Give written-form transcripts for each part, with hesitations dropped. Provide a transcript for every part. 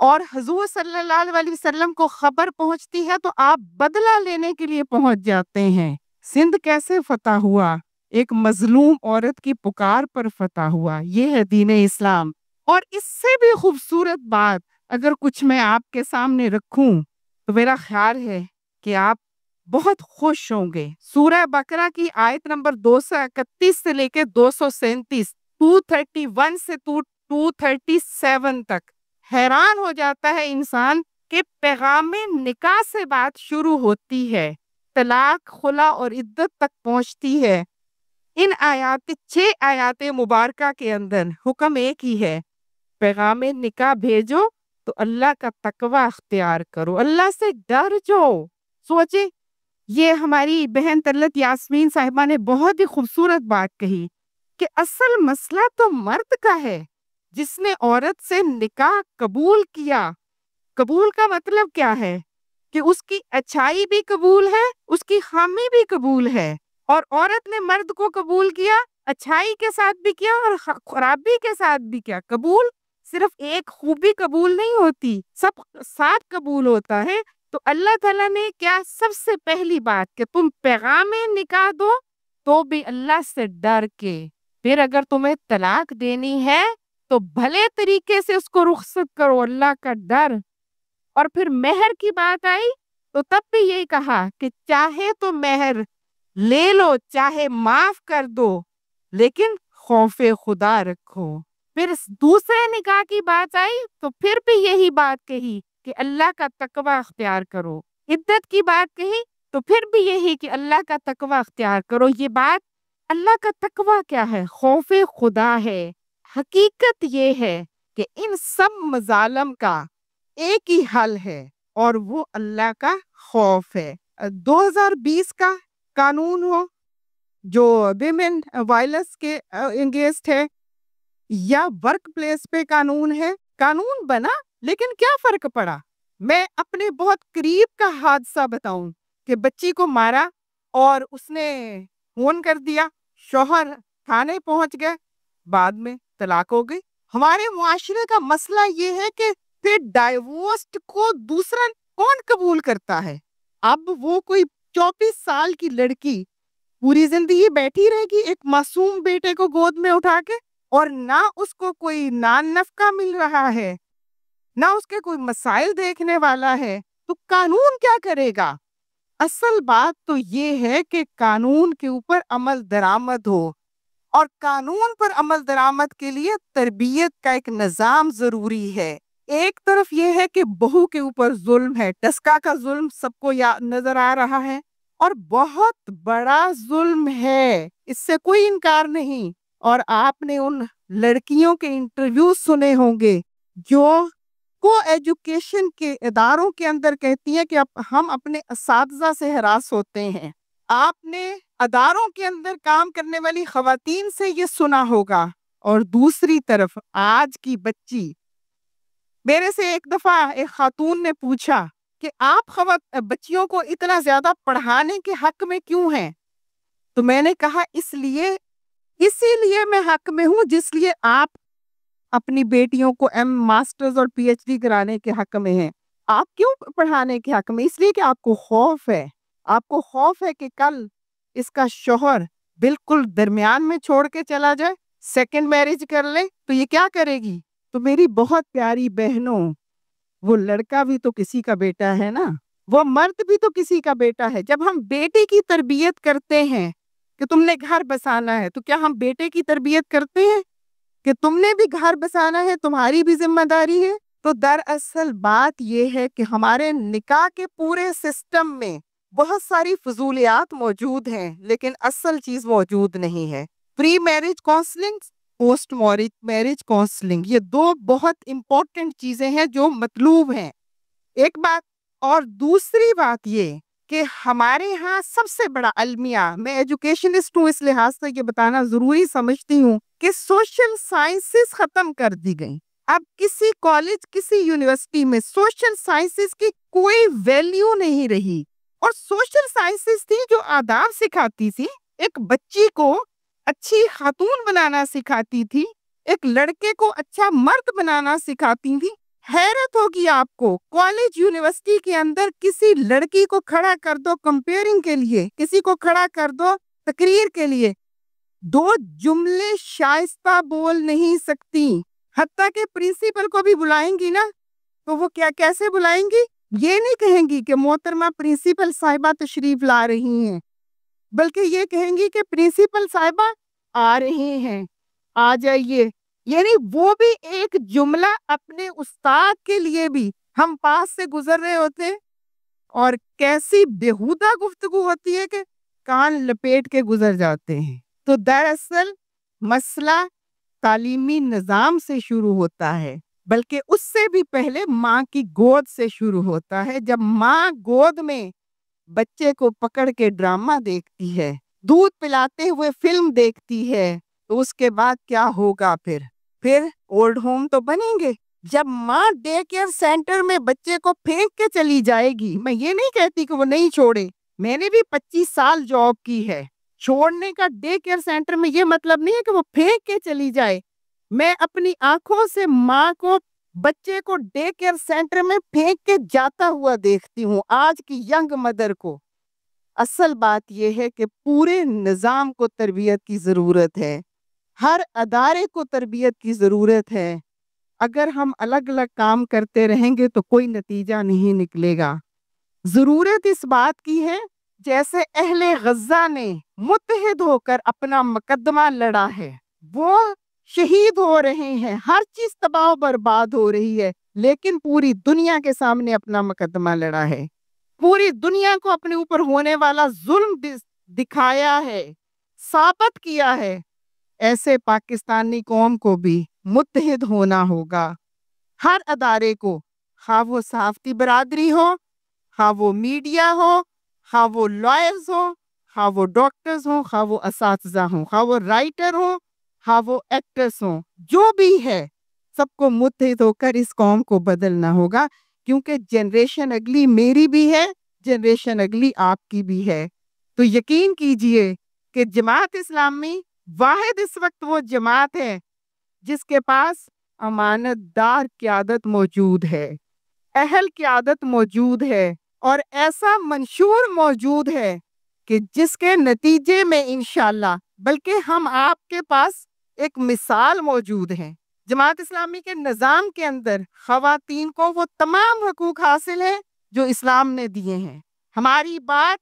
اور حضور صلی اللہ علیہ وسلم کو خبر پہنچتی ہے تو آپ بدلہ لینے کے لیے پہنچ جاتے ہیں۔ سندھ کیسے فتح ہوا؟ ایک مظلوم عورت کی پکار پر فتح ہوا۔ یہ ہے دین اسلام۔ اور اس سے بھی خوبصورت بات اگر کچھ میں آپ کے سامنے رکھوں تو میرا خیال ہے کہ آپ بہت خوش ہوں گے۔ سورہ بقرہ کی آیت نمبر 231 سے لے کے 237، 231 سے 237 تک حیران ہو جاتا ہے انسان کہ پیغام نکاح سے بات شروع ہوتی ہے، طلاق، خلا اور عدت تک پہنچتی ہے۔ ان آیات 6 آیات مبارکہ کے اندر حکم ایک ہی ہے، پیغام نکاح بھیجو تو اللہ کا تقوی اختیار کرو، اللہ سے ڈر جاؤ۔ سوچے، یہ ہماری بہن طلت یاسمین صاحبہ نے بہت ہی خوبصورت بات کہی کہ اصل مسئلہ تو مرد کا ہے جس نے عورت سے نکاح قبول کیا۔ قبول کا مطلب کیا ہے؟ کہ اس کی اچھائی بھی قبول ہے، اس کی خامی بھی قبول ہے، اور عورت نے مرد کو قبول کیا، اچھائی کے ساتھ بھی کیا اور خرابی کے ساتھ بھی کیا۔ قبول صرف ایک خوبی قبول نہیں ہوتی، سب ساتھ قبول ہوتا ہے۔ تو اللہ تعالیٰ نے کیا سب سے پہلی بات کہ تم پیغام نکاح دو تو بھی اللہ سے ڈر کے، پھر اگر تمہیں طلاق دینی ہے تو بھلے طریقے سے اس کو رخصت کرو، اللہ کا ڈر۔ اور پھر مہر کی بات آئی تو تب بھی یہی کہا کہ چاہے تو مہر لے لو، چاہے معاف کر دو، لیکن خوف خدا رکھو۔ پھر دوسرے نکاح کی بات آئی تو پھر بھی یہی بات کہی کہ اللہ کا تقوی اختیار کرو۔ عدت کی بات کہی تو پھر بھی یہی کہ اللہ کا تقوی اختیار کرو۔ یہ بات اللہ کا تقوی کیا ہے؟ خوف خدا ہے۔ حقیقت یہ ہے کہ ان سب مظالم کا ایک ہی حل ہے اور وہ اللہ کا خوف ہے۔ 2020 کا قانون ہو جو ویمن وائلنس کے انگیسٹ ہے، یا ورک پلیس پہ قانون ہے، قانون بنا لیکن کیا فرق پڑا؟ میں اپنے بہت قریب کا حادثہ بتاؤں کہ بچی کو مارا اور اس نے فون کر دیا، شوہر تھانے پہنچ گئے، بعد میں طلاق ہو گئی۔ ہمارے معاشرے کا مسئلہ یہ ہے کہ پھر ڈائیورسڈ کو دوسرا کون قبول کرتا ہے؟ اب وہ کوئی 24 سال کی لڑکی پوری زندگی بیٹھی رہے گی ایک معصوم بیٹے کو گود میں اٹھا کے، اور نہ اس کو کوئی نان نفقہ مل رہا ہے، نہ اس کے کوئی مسائل دیکھنے والا ہے، تو قانون کیا کرے گا؟ اصل بات تو یہ ہے کہ قانون کے اوپر عمل درآمد ہو، اور قانون پر عمل درآمد کے لیے تربیت کا ایک نظام ضروری ہے۔ ایک طرف یہ ہے کہ بہو کے اوپر ظلم ہے، ٹسکا کا ظلم سب کو نظر آ رہا ہے، اور بہت بڑا ظلم ہے، اس سے کوئی انکار نہیں۔ اور آپ نے ان لڑکیوں کے انٹرویو سنے ہوں گے جو کو ایجوکیشن کے اداروں کے اندر کہتی ہیں کہ ہم اپنے اساتذہ سے ہراس ہوتے ہیں۔ آپ نے اداروں کے اندر کام کرنے والی خواتین سے یہ سنا ہوگا، اور دوسری طرف آج کی بچی، میرے سے ایک دفعہ ایک خاتون نے پوچھا کہ آپ بچیوں کو اتنا زیادہ پڑھانے کے حق میں کیوں ہیں؟ تو میں نے کہا اسی لیے میں حق میں ہوں جس لیے آپ اپنی بیٹیوں کو ماسٹرز اور پی ایچ ڈی کرانے کے حق میں ہیں۔ آپ کیوں پڑھانے کے حق میں؟ اس لیے کہ آپ کو خوف ہے، آپ کو خوف ہے کہ کل اس کا شوہر بالکل درمیان میں چھوڑ کے چلا جائے، سیکنڈ میرج کر لے تو یہ کیا کرے گی؟ تو میری بہت پیاری بہنوں، وہ لڑکا بھی تو کسی کا بیٹا ہے نا، وہ مرد بھی تو کسی کا بیٹا ہے۔ جب ہم بیٹے کی تربیت کرتے ہیں کہ تم نے گھر بسانا ہے، تو کیا ہم بیٹے کی تربیت کرتے ہیں کہ تم نے بھی گھر بسانا ہے، تمہاری بھی ذمہ داری ہے؟ تو دراصل بات یہ ہے کہ ہمارے نکاح کے پورے سسٹم میں بہت ساری فضولیات موجود ہیں، لیکن اصل چیز موجود نہیں ہے۔ Pre marriage counselling, post marriage counselling, یہ دو بہت امپورٹنٹ چیزیں ہیں جو مطلوب ہیں، ایک بات۔ اور دوسری بات یہ کہ ہمارے ہاں سب سے بڑا المیہ، میں ایجوکیشنسٹ ہوں اس لحاظ سے یہ بتانا ضروری سمجھتی ہوں کہ سوشل سائنسز ختم کر دی گئی۔ اب کسی کالج، کسی یونیورسٹی میں سوشل سائنسز کی کوئی ویلیو نہیں رہی، اور سوشل سائنسز تھی جو آداب سکھاتی تھی، ایک بچی کو اچھی خاتون بنانا سکھاتی تھی، ایک لڑکے کو اچھا مرد بنانا سکھاتی تھی۔ حیرت ہوگی آپ کو، کالج یونیورسٹی کے اندر کسی لڑکی کو کھڑا کر دو کمپیئرنگ کے لیے، کسی کو کھڑا کر دو تقریر کے لیے، 2 جملے شائستہ بول نہیں سکتی، حتیٰ کہ پرنسپل کو بھی بلائیں گی نا تو وہ کیسے بلائیں گی؟ یہ نہیں کہیں گی کہ محترمہ پرنسپل صاحبہ تشریف لا رہی ہیں، بلکہ یہ کہیں گی کہ پرنسپل صاحبہ آ رہی ہیں، آ جائیے۔ یعنی وہ بھی ایک جملہ اپنے استاد کے لیے بھی، ہم پاس سے گزر رہے ہوتے ہیں اور کیسی بےہودہ گفتگو ہوتی ہے کہ کان لپیٹ کے گزر جاتے ہیں۔ تو دراصل مسئلہ تعلیمی نظام سے شروع ہوتا ہے، بلکہ اس سے بھی پہلے ماں کی گود سے شروع ہوتا ہے۔ جب ماں گود میں بچے کو پکڑ کے ڈرامہ دیکھتی ہے، دودھ پلاتے ہوئے فلم دیکھتی ہے، تو اس کے بعد کیا ہوگا؟ پھر اولڈ ہوم تو بنیں گے۔ جب ماں ڈے کیئر سینٹر میں بچے کو پھینک کے چلی جائے گی، میں یہ نہیں کہتی کہ وہ نہیں چھوڑے، میں نے بھی 25 سال جاب کی ہے، چھوڑنے کا ڈے کیئر سینٹر میں یہ مطلب نہیں ہے کہ وہ پھینک کے چلی جائے۔ میں اپنی آنکھوں سے ماں کو، بچے کو ڈے کیئر سینٹر میں پھینک کے جاتا ہوا دیکھتی ہوں، آج کی ینگ مدر کو۔ اصل بات یہ ہے کہ پورے نظام کو تربیت کی ضرورت ہے، ہر ادارے کو تربیت کی ضرورت ہے۔ اگر ہم الگ الگ کام کرتے رہیں گے تو کوئی نتیجہ نہیں نکلے گا۔ ضرورت اس بات کی ہے، جیسے اہل غزہ نے متحد ہو کر اپنا مقدمہ لڑا ہے، وہ شہید ہو رہے ہیں، ہر چیز تباہ و برباد ہو رہی ہے، لیکن پوری دنیا کے سامنے اپنا مقدمہ لڑا ہے، پوری دنیا کو اپنے اوپر ہونے والا ظلم دکھایا ہے، ثابت کیا ہے۔ ایسے پاکستانی قوم کو بھی متحد ہونا ہوگا، ہر ادارے کو، خواہ وہ صحافتی برادری ہو، خواہ وہ میڈیا ہو، خواہ وہ لائرز ہو، خواہ وہ ڈاکٹرز ہوں، خواہ وہ اساتذہ ہوں، خواہ وہ رائٹر ہوں، خواہ وہ ایکٹرز ہوں، جو بھی ہے، سب کو متحد ہو کر اس قوم کو بدلنا ہوگا، کیونکہ جنریشن اگلی میری بھی ہے، جنریشن اگلی آپ کی بھی ہے۔ تو یقین کیجئے کہ جماعت اسلامی واحد اس وقت وہ جماعت ہے جس کے پاس امانت دار قیادت موجود ہے، اہل قیادت موجود ہے، اور ایسا منشور موجود ہے کہ جس کے نتیجے میں انشاءاللہ، بلکہ ہم آپ کے پاس ایک مثال موجود ہے۔ جماعت اسلامی کے نظام کے اندر خواتین کو وہ تمام حقوق حاصل ہیں جو اسلام نے دیے ہیں۔ ہماری بات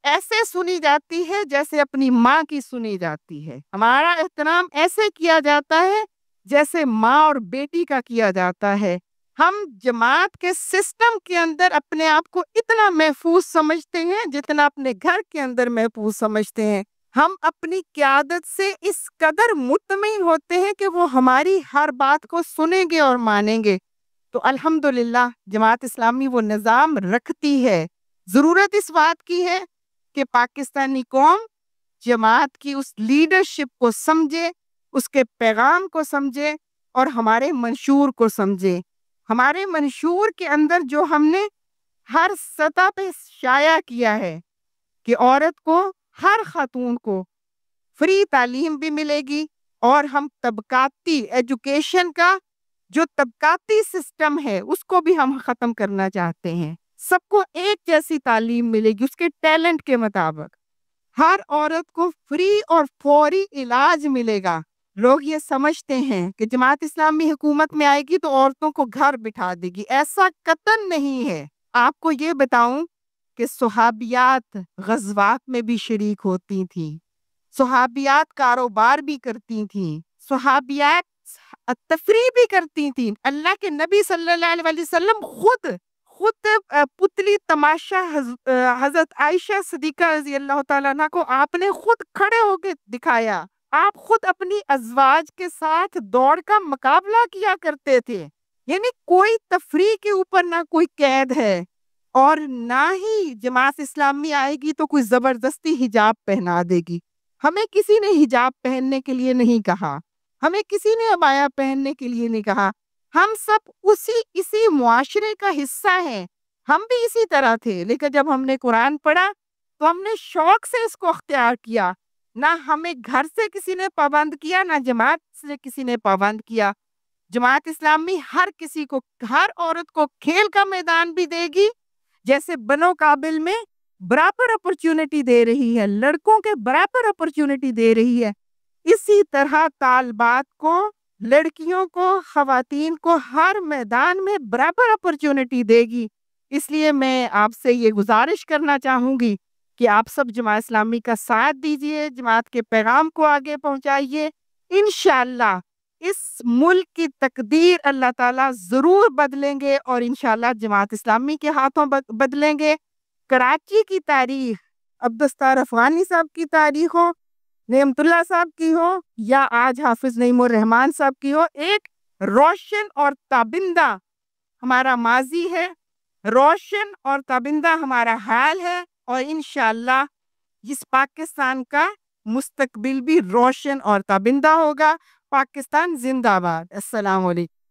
ایسے سنی جاتی ہے جیسے اپنی ماں کی سنی جاتی ہے، ہمارا احترام ایسے کیا جاتا ہے جیسے ماں اور بیٹی کا کیا جاتا ہے۔ ہم جماعت کے سسٹم کے اندر اپنے آپ کو اتنا محفوظ سمجھتے ہیں جتنا اپنے گھر کے اندر محفوظ سمجھتے ہیں۔ ہم اپنی قیادت سے اس قدر مطمئن ہوتے ہیں کہ وہ ہماری ہر بات کو سنیں گے اور مانیں گے۔ تو الحمدللہ جماعت اسلامی وہ نظام رکھتی ہے۔ ضرورت اس بات کی ہے کہ پاکستانی قوم جماعت کی اس لیڈرشپ کو سمجھے، اس کے پیغام کو سمجھے اور ہمارے منشور کو سمجھے۔ ہمارے منشور کے اندر جو ہم نے ہر سطح پہ شائع کیا ہے کہ عورت کو، ہر خاتون کو فری تعلیم بھی ملے گی، اور ہم طبقاتی ایجوکیشن کا جو طبقاتی سسٹم ہے اس کو بھی ہم ختم کرنا چاہتے ہیں۔ سب کو ایک جیسی تعلیم ملے گی اس کے ٹیلنٹ کے مطابق، ہر عورت کو فری اور فوری علاج ملے گا۔ لوگ یہ سمجھتے ہیں کہ جماعت اسلامی حکومت میں آئے گی تو عورتوں کو گھر بٹھا دے گی، ایسا قطعاً نہیں ہے۔ آپ کو یہ بتاؤں کہ صحابیات غزوات میں بھی شریک ہوتی تھیں، صحابیات کاروبار بھی کرتی تھیں، صحابیات تفریح بھی کرتی تھیں۔ اللہ کے نبی صلی اللہ علیہ وسلم خود پتلی تماشا حضرت عائشہ صدیقہ رضی اللہ تعالیٰ عنہ کو آپ نے خود کھڑے ہو کے دکھایا، آپ خود اپنی ازواج کے ساتھ دوڑ کا مقابلہ کیا کرتے تھے۔ یعنی کوئی تفریح کے اوپر نہ کوئی قید ہے، اور نہ ہی جماعت اسلامی آئے گی تو کوئی زبردستی حجاب پہنا دے گی۔ ہمیں کسی نے حجاب پہننے کے لیے نہیں کہا، ہمیں کسی نے عبایا پہننے کے لیے نہیں کہا، ہم سب اسی معاشرے کا حصہ ہیں، ہم بھی اسی طرح تھے، لیکن جب ہم نے قرآن پڑھا تو ہم نے شوق سے اس کو اختیار کیا، نہ ہمیں گھر سے کسی نے پابند کیا، نہ جماعت سے کسی نے پابند کیا۔ جماعت اسلامی ہر کسی کو، ہر عورت کو کھیل کا میدان بھی دے گی، جیسے بنو قابل میں برابر اپرچونٹی دے رہی ہے، لڑکوں کے برابر اپرچونٹی دے رہی ہے، اسی طرح طالبات کو، لڑکیوں کو، خواتین کو ہر میدان میں برابر اپرچونٹی دے گی۔ اس لیے میں آپ سے یہ گزارش کرنا چاہوں گی کہ آپ سب جماعت اسلامی کا ساتھ دیجئے، جماعت کے پیغام کو آگے پہنچائیے۔ انشاءاللہ اس ملک کی تقدیر اللہ تعالیٰ ضرور بدلیں گے، اور انشاءاللہ جماعت اسلامی کے ہاتھوں بدلیں گے۔ کراچی کی تاریخ عبدالستار افغانی صاحب کی تاریخ ہو، نعمت اللہ صاحب کی ہو، یا آج حافظ نعیم الرحمن صاحب کی ہو، ایک روشن اور تابندہ ہمارا ماضی ہے، روشن اور تابندہ ہمارا حال ہے، اور انشاءاللہ اس پاکستان کا مستقبل بھی روشن اور تابندہ ہوگا۔ پاکستان زندہ باد۔ السلام علیکم۔